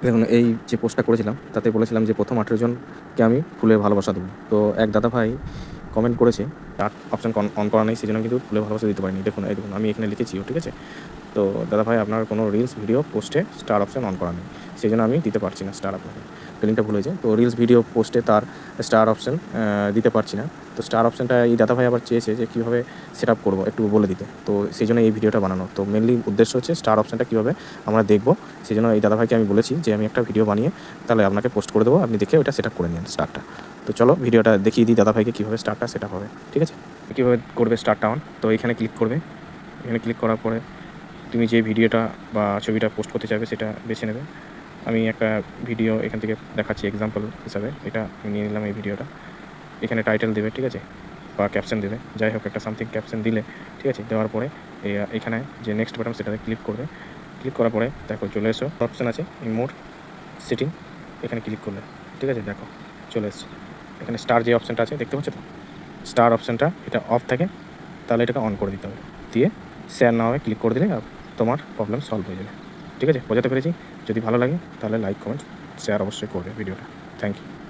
দেখুন এই যে পোস্টটা করেছিলাম তাতে বলেছিলাম যে প্রথম 18 জনকে আমি ফুলের ভালোবাসা দেবো। তো এক দাদা ভাই কমেন্ট করেছে অপশন অন করা নেই, সেজন্য কিন্তু ফুলের ভালোবাসা দিতে পারিনি। দেখুন এই দেখুন আমি এখানে লিখেছিও, ঠিক আছে? তো দাদা ভাই আপনার কোনো রিলস ভিডিও পোস্টে স্টার অপশন অন করা নেই, সেই জন্য আমি দিতে পারছি না স্টার আপনাকে। স্পেলিংটা ভুল হয়েছে। তো রিলস ভিডিও পোস্টে তার স্টার অপশন দিতে পারছি না। তো স্টার অপশনটা এই দাদা ভাই আবার চেয়েছে যে কীভাবে সেট আপ করবো একটু বলে দিতে। তো সেই জন্য এই ভিডিওটা বানানো। তো মেনলি উদ্দেশ্য হচ্ছে স্টার অপশনটা কীভাবে আমরা দেখবো, সেই জন্য এই দাদা ভাইকে আমি বলেছি যে আমি একটা ভিডিও বানিয়ে তাহলে আপনাকে পোস্ট করে দেবো, আপনি দেখে ওইটা সেট আপ করে নিন স্টারটা। তো চলো ভিডিওটা দেখিয়ে দিই দাদা ভাইকে কীভাবে স্টারটা সেট আপ হবে, ঠিক আছে? কীভাবে করবে স্টারটা অন। তো এখানে ক্লিক করবে। এখানে ক্লিক করার পরে তুমি যে ভিডিওটা বা ছবিটা পোস্ট করতে চাইবে সেটা বেছে নেবে। আমি একটা ভিডিও এখান থেকে দেখাচ্ছি এক্সাম্পল হিসাবে, এটা আমি নিয়ে নিলাম এই ভিডিওটা। এখানে টাইটেল দেবে, ঠিক আছে, বা ক্যাপশন দেবে, যাই হোক একটা সামথিং ক্যাপশন দিলে, ঠিক আছে। দেওয়ার পরে এখানে যে নেক্সট বাটন সেটাতে ক্লিক করবে। ক্লিক করার পরে দেখো চলে এসো, অপশান আছে মোর সেটিং, এখানে ক্লিক করলে, ঠিক আছে, দেখো চলে এসছে। এখানে স্টার যে অপশানটা আছে দেখতে পাচ্ছ তো, স্টার অপশানটা এটা অফ থাকে, তাহলে এটাকে অন করে দিতে হবে। দিয়ে শেয়ার না হবে ক্লিক করে দিলে তোমার প্রবলেম সলভ হয়ে যাবে, ঠিক আছে? বোঝাতে পেরেছি? যদি ভালো লাগে তাহলে লাইক কমেন্ট শেয়ার অবশ্যই করবে ভিডিওটা। Thank you.